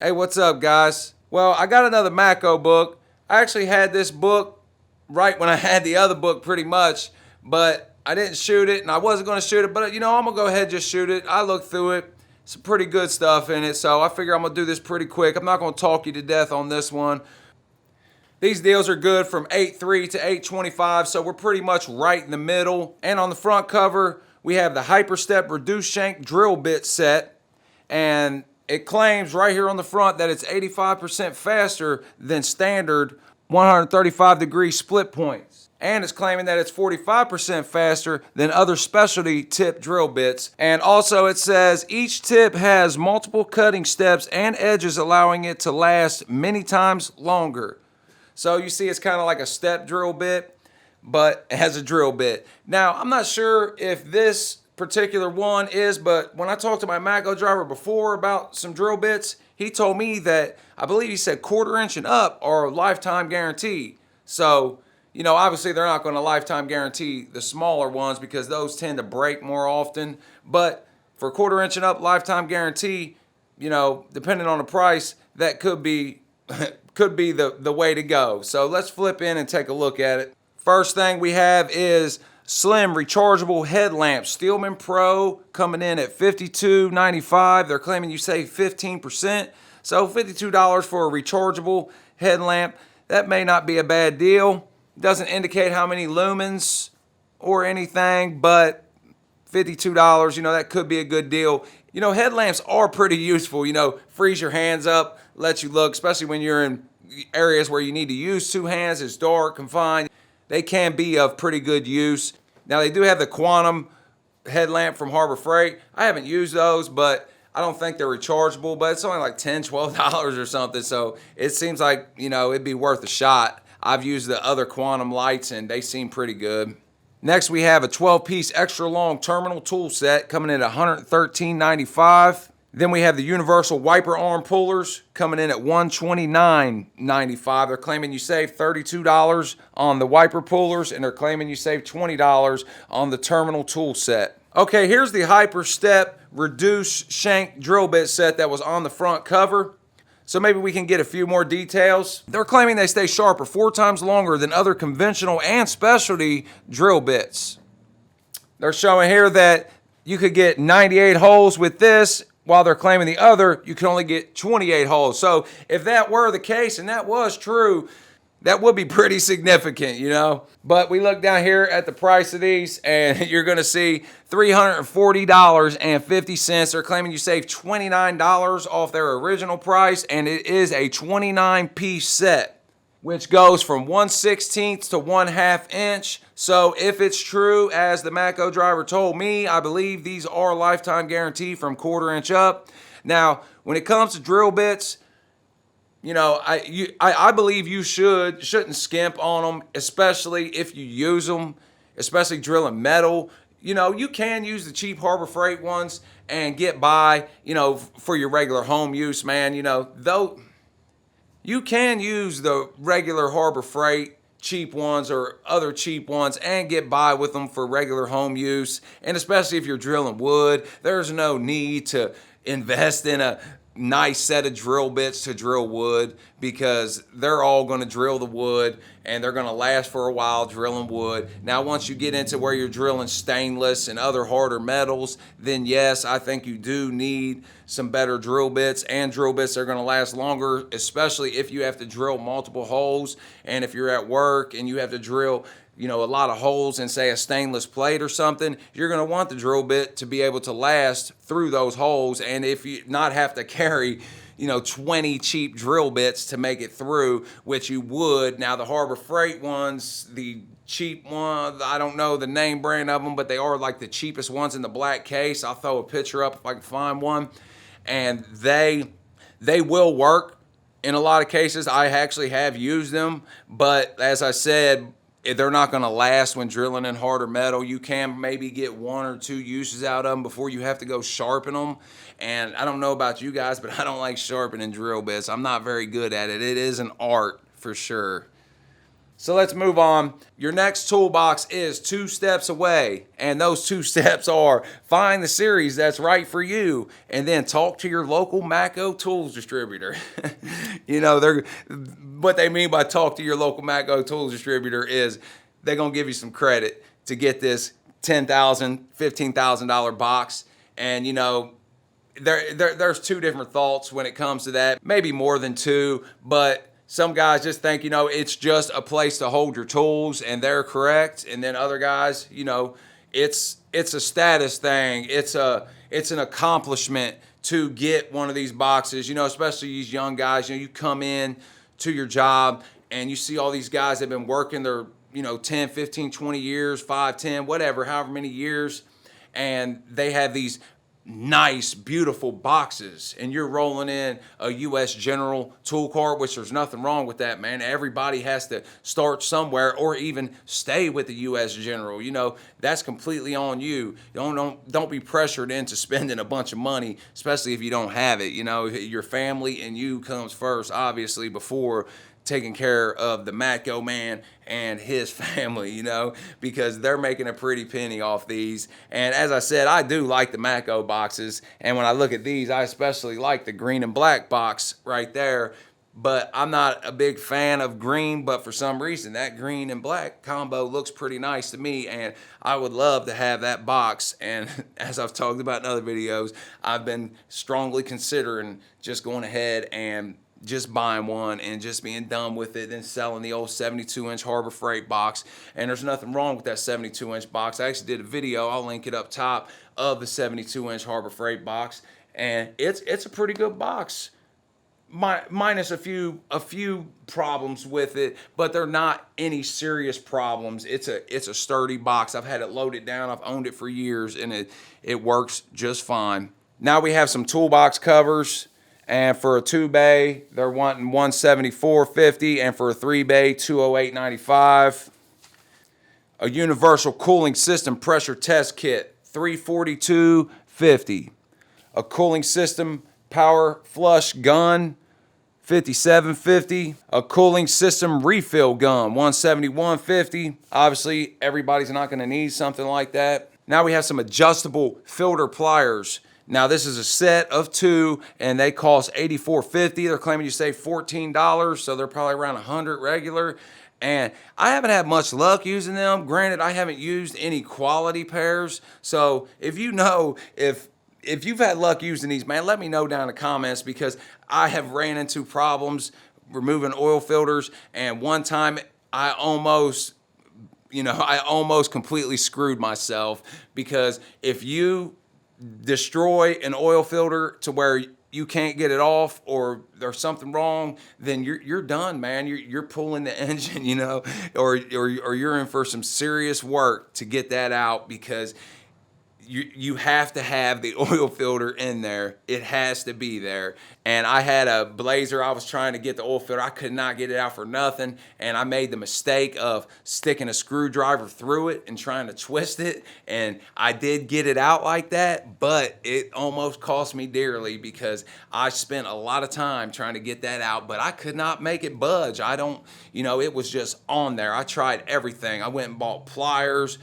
Hey, what's up, guys? Well, I got another Matco book. I actually had this book right when I had the other book pretty much, but I didn't shoot it and I wasn't going to shoot it, but I'm going to go ahead and just shoot it. I looked through it. Some pretty good stuff in it, so I figure I'm going to do this pretty quick. I'm not going to talk you to death on this one. These deals are good from 8.3 to 8.25, so we're pretty much right in the middle. And on the front cover, we have the Hyperstep Reduced Shank Drill Bit Set, and it claims right here on the front that it's 85% faster than standard 135-degree split points. And it's claiming that it's 45% faster than other specialty tip drill bits. And also it says each tip has multiple cutting steps and edges, allowing it to last many times longer. So you see it's kind of like a step drill bit, but it has a drill bit. Now, I'm not sure if this particular one is, but when I talked to my Matco driver before about some drill bits, he told me that, I believe he said 1/4 inch and up are lifetime guarantee. So, obviously they're not going to lifetime guarantee the smaller ones because those tend to break more often. But for 1/4 inch and up lifetime guarantee, depending on the price, that could be the way to go. So let's flip in and take a look at it. First thing we have is slim rechargeable headlamps. Steelman Pro coming in at $52.95. They're claiming you save 15%. So $52 for a rechargeable headlamp. That may not be a bad deal. Doesn't indicate how many lumens or anything, but $52, that could be a good deal. Headlamps are pretty useful. Frees your hands up, lets you look, especially when you're in areas where you need to use two hands. It's dark, confined. They can be of pretty good use. Now, they do have the Quantum headlamp from Harbor Freight. I haven't used those, but I don't think they're rechargeable, but it's only like $10, $12 or something. So it seems like, it'd be worth a shot. I've used the other Quantum lights and they seem pretty good. Next, we have a 12-piece extra long terminal tool set coming in at $113.95. Then we have the universal wiper arm pullers coming in at $129.95. They're claiming you save $32 on the wiper pullers, and they're claiming you save $20 on the terminal tool set. Okay, here's the Hyperstep Reduced Shank drill bit set that was on the front cover. So maybe we can get a few more details. They're claiming they stay sharper 4 times longer than other conventional and specialty drill bits. They're showing here that you could get 98 holes with this, while they're claiming the other, you can only get 28 holes. So if that were the case, and that was true, that would be pretty significant, But we look down here at the price of these, and you're going to see $340.50. They're claiming you save $29 off their original price, and it is a 29-piece set, which goes from 1/16 to 1/2 inch. So if it's true, as the Matco driver told me, I believe these are lifetime guarantee from 1/4 inch up. Now, when it comes to drill bits, I believe you shouldn't skimp on them, especially if you use them, especially drilling metal. You can use the cheap Harbor Freight ones and get by, for your regular home use, man. Though you can use the regular Harbor Freight cheap ones or other cheap ones and get by with them for regular home use. And especially if you're drilling wood, there's no need to invest in a nice set of drill bits to drill wood, because they're all going to drill the wood and they're going to last for a while drilling wood. Now, once you get into where you're drilling stainless and other harder metals, then yes, I think you do need some better drill bits, and drill bits that are going to last longer, especially if you have to drill multiple holes. And if you're at work and you have to drill a lot of holes in, say, a stainless plate or something, you're going to want the drill bit to be able to last through those holes. And if you not have to carry 20 cheap drill bits to make it through, which you would. Now, the Harbor Freight ones, the cheap ones, I don't know the name brand of them, but they are like the cheapest ones in the black case. I'll throw a picture up if I can find one. And they will work in a lot of cases. I actually have used them, but as I said, they're not going to last when drilling in harder metal. You can maybe get 1 or 2 uses out of them before you have to go sharpen them. And I don't know about you guys, but I don't like sharpening drill bits. I'm not very good at it. It is an art for sure. So let's move on. Your next toolbox is 2 steps away. And those 2 steps are find the series that's right for you and then talk to your local Matco tools distributor. You know, what they mean by talk to your local Matco tools distributor is they're going to give you some credit to get this $10,000, $15,000 box. And, you know, there's 2 different thoughts when it comes to that. Maybe more than 2, but some guys just think, you know, it's just a place to hold your tools, and they're correct. And then other guys, you know, it's a status thing. It's an accomplishment to get one of these boxes, you know, especially these young guys. You know, you come in to your job and you see all these guys that have been working their, you know, 10, 15, 20 years, 5, 10, whatever, however many years, and they have these nice, beautiful boxes, and you're rolling in a U.S. General tool cart, which there's nothing wrong with that, man. Everybody has to start somewhere or even stay with the U.S. General. You know, that's completely on you. Don't be pressured into spending a bunch of money, especially if you don't have it. You know, your family and you comes first, obviously, before taking care of the Matco man and his family, you know, because they're making a pretty penny off these. And as I said, I do like the Matco boxes. And when I look at these, I especially like the green and black box right there. But I'm not a big fan of green, but for some reason, that green and black combo looks pretty nice to me. And I would love to have that box. And as I've talked about in other videos, I've been strongly considering just going ahead and just buying one and just being done with it, then selling the old 72-inch Harbor Freight box. And there's nothing wrong with that 72-inch box. I actually did a video, I'll link it up top, of the 72-inch Harbor Freight box, and it's a pretty good box. Minus a few problems with it, but they're not any serious problems. It's a sturdy box. I've had it loaded down. I've owned it for years, and it works just fine. Now we have some toolbox covers. And for a 2-bay, they're wanting $174.50, and for a 3-bay, $208.95. A universal cooling system pressure test kit, $342.50. A cooling system power flush gun, $57.50. A cooling system refill gun, $171.50. Obviously, everybody's not going to need something like that. Now we have some adjustable filter pliers. Now this is a set of 2, and they cost $84.50. They're claiming you save $14, so they're probably around $100 regular. And I haven't had much luck using them. Granted, I haven't used any quality pairs. So if you know, if you've had luck using these, man, let me know down in the comments, because I have ran into problems removing oil filters, and one time I almost completely screwed myself, because if you destroy an oil filter to where you can't get it off, or there's something wrong, then you're done, man. You're pulling the engine, you know, or you're in for some serious work to get that out, because you have to have the oil filter in there. It has to be there. And I had a Blazer. I was trying to get the oil filter. I could not get it out for nothing. And I made the mistake of sticking a screwdriver through it and trying to twist it. And I did get it out like that, but it almost cost me dearly, because I spent a lot of time trying to get that out, but I could not make it budge. It was just on there. I tried everything. I went and bought pliers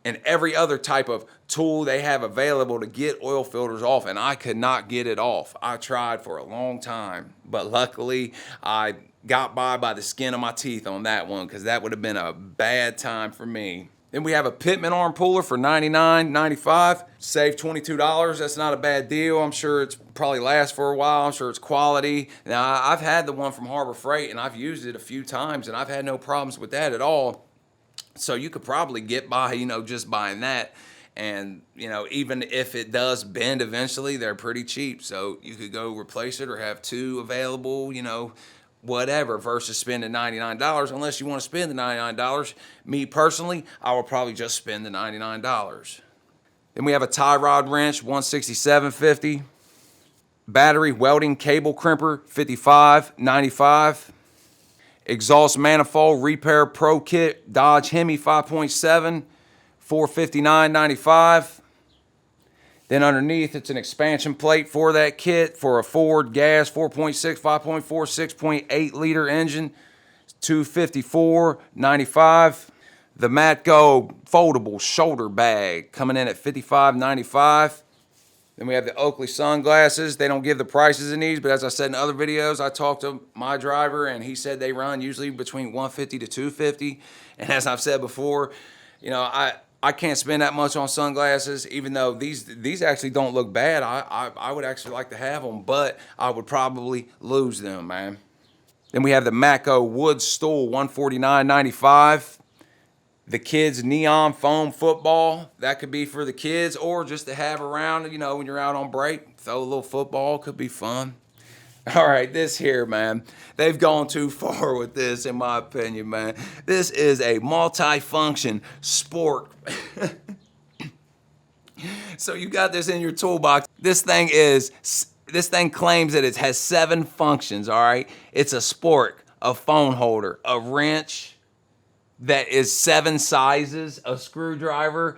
and every other type of tool they have available to get oil filters off, and I could not get it off. I tried for a long time, but luckily I got by the skin of my teeth on that one, because that would have been a bad time for me. Then we have a Pitman Arm Pooler for $99.95. Save $22. That's not a bad deal. I'm sure it's probably lasts for a while. I'm sure it's quality. Now, I've had the one from Harbor Freight, and I've used it a few times, and I've had no problems with that at all. So you could probably get by, just buying that. And, even if it does bend eventually, they're pretty cheap. So you could go replace it or have 2 available, whatever, versus spending $99. Unless you want to spend the $99. Me personally, I will probably just spend the $99. Then we have a tie rod wrench, $167.50. Battery welding cable crimper, $55.95. Exhaust manifold repair pro kit, Dodge Hemi 5.7, $459.95. Then underneath, it's an expansion plate for that kit for a Ford gas 4.6, 5.4, 6.8 liter engine. It's $254.95. The Matco Foldable Shoulder Bag coming in at $55.95. Then we have the Oakley Sunglasses. They don't give the prices in these, but as I said in other videos, I talked to my driver and he said they run usually between $150 to $250. And as I've said before, you know, I can't spend that much on sunglasses, even though these actually don't look bad. I would actually like to have them, but I would probably lose them, man. Then we have the Matco Wood Stool, $149.95. The kids' neon foam football, that could be for the kids or just to have around, you know, when you're out on break. Throw a little football, could be fun. All right, this here, man. They've gone too far with this, in my opinion, man. This is a multi-function sport. So you got this in your toolbox. This thing claims that it has 7 functions, all right? It's a spork, a phone holder, a wrench that is 7 sizes, a screwdriver,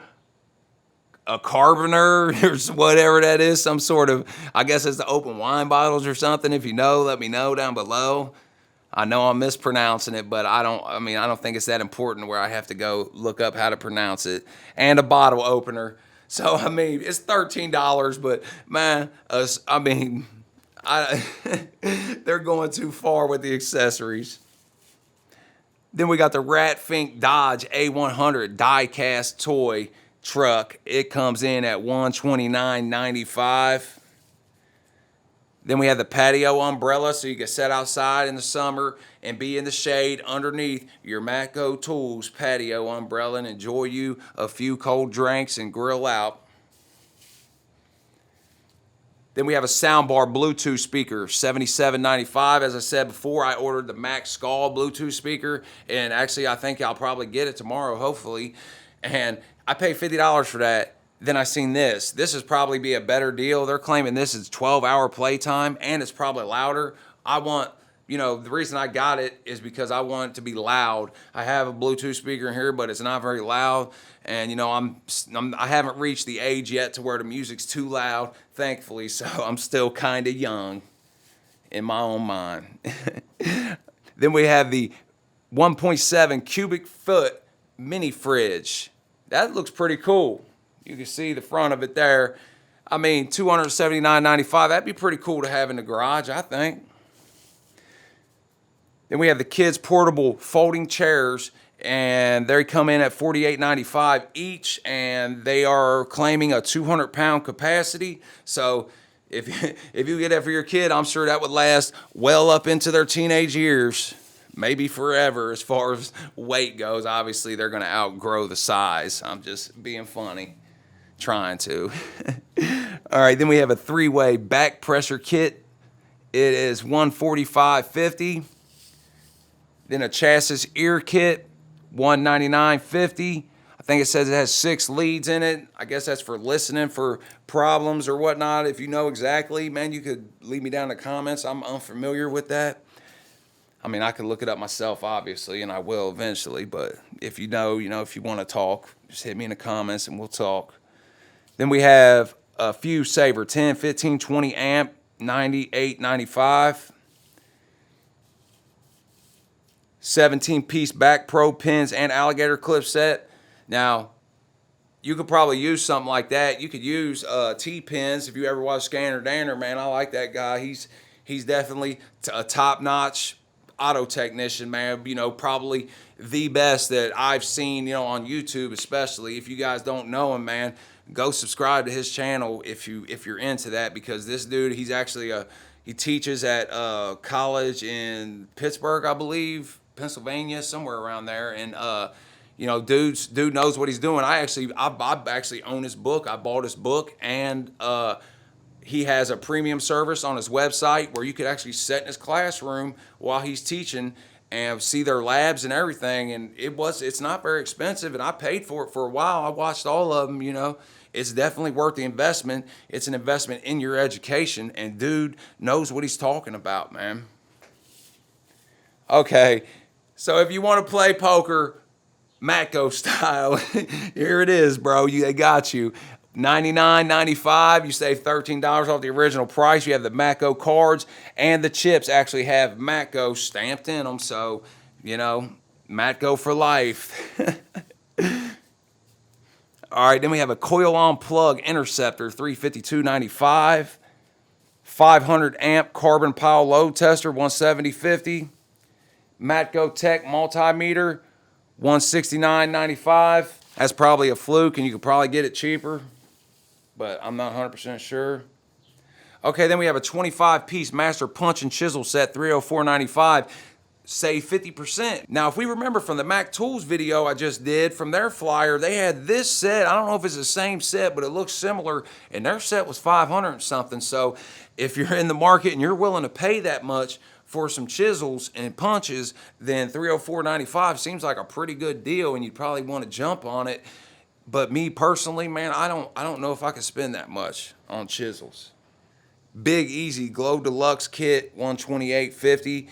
a carboner, or whatever that is, some sort of, I guess it's the open wine bottles or something. If you know, let me know down below. I know I'm mispronouncing it, but I don't think it's that important where I have to go look up how to pronounce it. And a bottle opener. So, I mean, it's $13, but man, they're going too far with the accessories. Then we got the Rat Fink Dodge A100 Diecast toy truck. It comes in at $129.95. Then we have the Patio Umbrella, so you can sit outside in the summer and be in the shade underneath your Matco Tools patio umbrella and enjoy you a few cold drinks and grill out. Then we have a soundbar Bluetooth speaker, $77.95. As I said before, I ordered the Max Skull Bluetooth speaker, and actually I think I'll probably get it tomorrow, hopefully. And I paid $50 for that. Then I seen this. This is probably be a better deal. They're claiming this is 12-hour playtime, and it's probably louder. The reason I got it is because I want it to be loud. I have a Bluetooth speaker in here, but it's not very loud. And, I haven't reached the age yet to where the music's too loud, thankfully, so I'm still kind of young in my own mind. Then we have the 1.7 cubic foot mini fridge. That looks pretty cool. You can see the front of it there. I mean, $279.95. That'd be pretty cool to have in the garage, I think. Then we have the kids' portable folding chairs, and they come in at $48.95 each, and they are claiming a 200-pound capacity. So if you get that for your kid, I'm sure that would last well up into their teenage years, maybe forever as far as weight goes. Obviously, they're going to outgrow the size. I'm just being funny, trying to. All right, then we have a 3-way back pressure kit. It is $145.50. Then a Chasis Ear Kit, $199.50. I think it says it has 6 leads in it. I guess that's for listening for problems or whatnot. If you know exactly, man, you could leave me down in the comments. I'm unfamiliar with that. I mean, I could look it up myself, obviously, and I will eventually. But if you know, if you want to talk, just hit me in the comments and we'll talk. Then we have a Fuse Saver, 10, 15, 20 amp, $98.95. 17-piece back probe pins and alligator clip set. Now, you could probably use something like that. You could use T-pins. If you ever watch Scanner Danner, man, I like that guy. He's definitely a top-notch auto technician, man. Probably the best that I've seen, on YouTube especially. If you guys don't know him, man, go subscribe to his channel if you're into that, because this dude, he's actually he teaches at college in Pittsburgh, I believe, Pennsylvania, somewhere around there, and dude knows what he's doing. I actually own his book. I bought his book, and he has a premium service on his website where you could actually sit in his classroom while he's teaching and see their labs and everything. And it's not very expensive, and I paid for it for a while. I watched all of them. It's definitely worth the investment. It's an investment in your education, and dude knows what he's talking about, man. Okay, so if you want to play poker Matco style, here it is, bro. They got you. $99.95. You save $13 off the original price. You have the Matco cards, and the chips actually have Matco stamped in them. So you know, Matco for life. All right, then we have a coil-on plug Interceptor 352.95, 500 amp carbon pile load tester 170.50, Matco Tech multimeter 169.95. That's probably a fluke, and you could probably get it cheaper, but I'm not 100% sure. Okay, then we have a 25-piece master punch and chisel set, $304.95. Save 50%. Now, if we remember from the Mac Tools video I just did, from their flyer, they had this set. I don't know if it's the same set, but it looks similar, and their set was $500 and something. So if you're in the market and you're willing to pay that much for some chisels and punches, then $304.95 seems like a pretty good deal, and you'd probably want to jump on it. But me personally, man, I don't know if I could spend that much on chisels. Big Easy Glow Deluxe Kit, $128.50.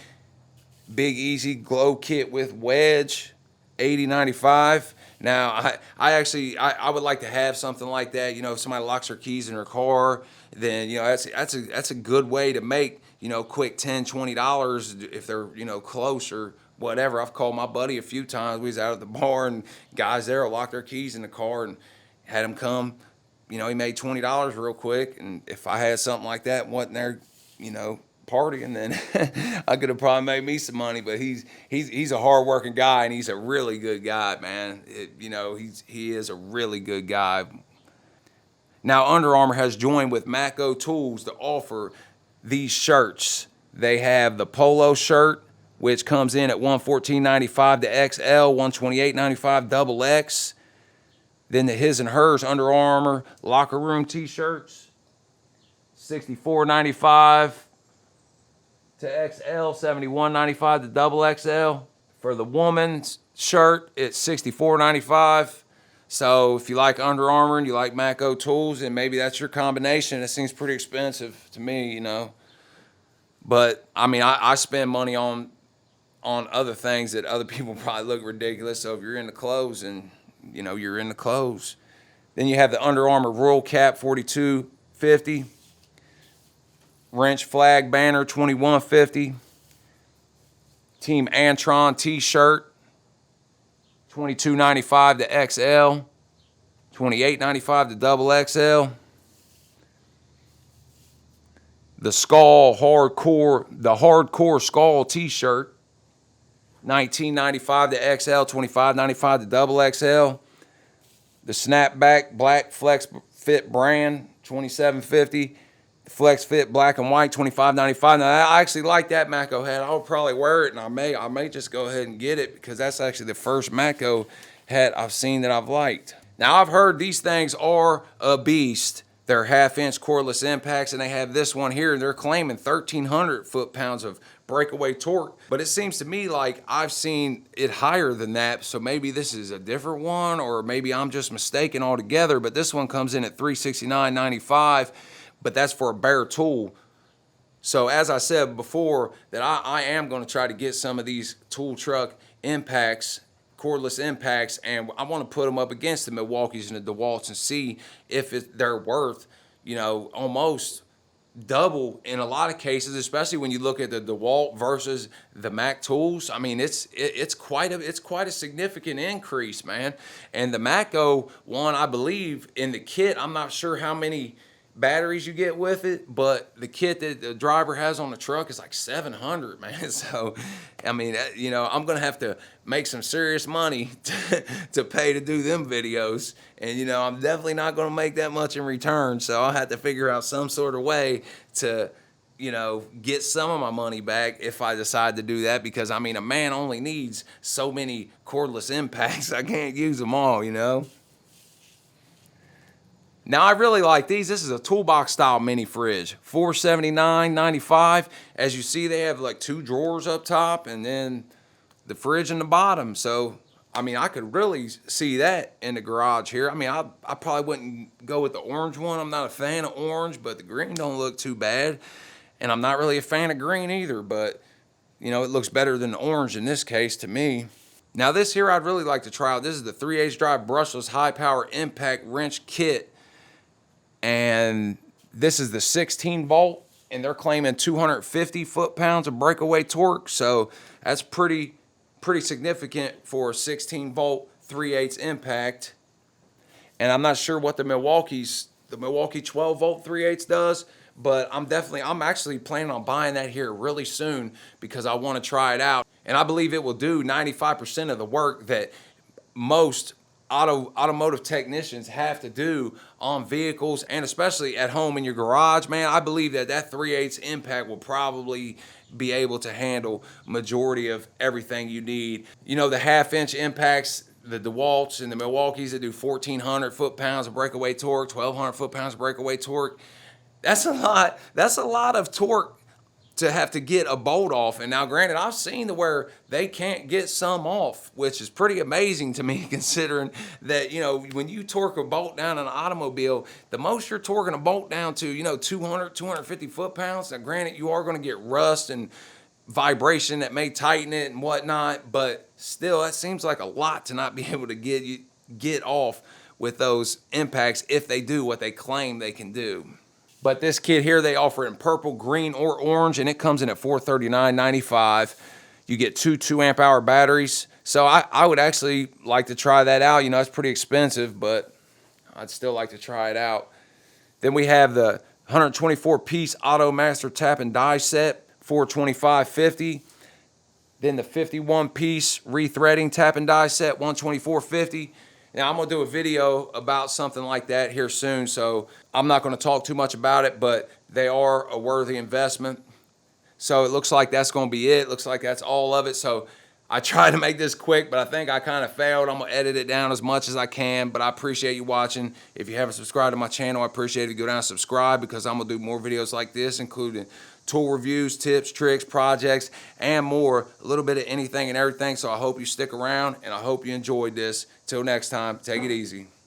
Big Easy Glow Kit with wedge, $80.95. Now, I would like to have something like that. You know, if somebody locks their keys in their car, then, you know, that's a good way to make, you know, quick $10, $20 if they're, you know, close or whatever. I've called my buddy a few times. We was out at the bar, and guys there will lock their keys in the car and had him come. You know, he made $20 real quick, and if I had something like that and wasn't there, you know, partying, then I could have probably made me some money. But he's a hard-working guy, and he's a really good guy, man. You know, he is a really good guy. Now, Under Armour has joined with Matco Tools to offer these shirts. They have the polo shirt, which comes in at $114.95, the XL, $128.95, double X. Then the His and Hers Under Armour locker room t-shirts, $64.95 to XL, $71.95 to double XL. For the woman's shirt, it's $64.95. So if you like Under Armour and you like Matco Tools, and maybe that's your combination, it seems pretty expensive to me, you know. But I mean, I spend money on other things that other people probably look ridiculous. So if you're into clothes, and you know, you're into clothes. Then you have the Under Armour Royal Cap, $42.50. Wrench Flag Banner, $21.50. Team Antron T-shirt, $22.95 to XL, $28.95 to double XL. The Hardcore Skull T-shirt, $19.95 to XL, $25.95 to double XL. The Snapback Black Flex Fit brand, $27.50. The Flex Fit Black and White, $25.95. Now, I actually like that Matco hat. I'll probably wear it, and I may just go ahead and get it, because that's actually the first Matco hat I've seen that I've liked. Now, I've heard these things are a beast. They're half-inch cordless impacts, and they have this one here, and they're claiming 1,300 foot-pounds of breakaway torque. But it seems to me like I've seen it higher than that, so maybe this is a different one, or maybe I'm just mistaken altogether. But this one comes in at $369.95, but that's for a bare tool. So as I said before, that I am going to try to get some of these tool truck impacts, cordless impacts, and I want to put them up against the Milwaukees and the DeWalts and see if they're worth, you know, almost double in a lot of cases, especially when you look at the DeWalt versus the Mac Tools. I mean, it's quite a significant increase, man. And the Matco one, I believe, in the kit, I'm not sure how many batteries you get with it, but the kit that the driver has on the truck is like 700, man. So, I mean, you know, I'm gonna have to make some serious money to pay to do them videos, and you know, I'm definitely not gonna make that much in return. So I'll have to figure out some sort of way to, you know, get some of my money back if I decide to do that, because I mean, a man only needs so many cordless impacts. I can't use them all, you know. Now, I really like these. This is a toolbox style mini fridge, $479.95. As you see, they have like 2 drawers up top and then the fridge in the bottom. So, I mean, I could really see that in the garage here. I mean, I probably wouldn't go with the orange one. I'm not a fan of orange, but the green don't look too bad. And I'm not really a fan of green either, but, you know, it looks better than the orange in this case to me. Now, this here I'd really like to try out. This is the 3/8 drive brushless high power impact wrench kit. And this is the 16 volt, and they're claiming 250 foot-pounds of breakaway torque. So that's pretty pretty significant for a 16 volt 3/8 impact. And I'm not sure what the Milwaukee 12 volt 3/8 does, but I'm actually planning on buying that here really soon because I want to try it out. And I believe it will do 95% of the work that most automotive technicians have to do on vehicles, and especially at home in your garage. Man, I believe that 3/8 impact will probably be able to handle majority of everything you need. You know, the 1/2 inch impacts, the DeWalts and the Milwaukees that do 1,400 foot-pounds of breakaway torque, 1,200 foot-pounds of breakaway torque. That's a lot. That's a lot of torque to have to get a bolt off. And now, granted, I've seen to where they can't get some off, which is pretty amazing to me, considering that, you know, when you torque a bolt down in an automobile, the most you're torquing a bolt down to, you know, 200, 250 foot-pounds. Now, granted, you are going to get rust and vibration that may tighten it and whatnot, but still, that seems like a lot to not be able to get off with those impacts if they do what they claim they can do. But this kit here, they offer it in purple, green, or orange, and it comes in at $439.95. You get two 2-amp-hour batteries. So I would actually like to try that out. You know, it's pretty expensive, but I'd still like to try it out. Then we have the 124-piece Auto Master Tap and Die set, $425.50. Then the 51-piece Rethreading Tap and Die set, $124.50. Now, I'm going to do a video about something like that here soon, so I'm not going to talk too much about it, but they are a worthy investment. So it looks like that's going to be it. Looks like that's all of it. So I tried to make this quick, but I think I kind of failed. I'm going to edit it down as much as I can, but I appreciate you watching. If you haven't subscribed to my channel, I appreciate it. Go down and subscribe because I'm going to do more videos like this, including tool reviews, tips, tricks, projects, and more. A little bit of anything and everything. So I hope you stick around, and I hope you enjoyed this. Till next time, take it easy.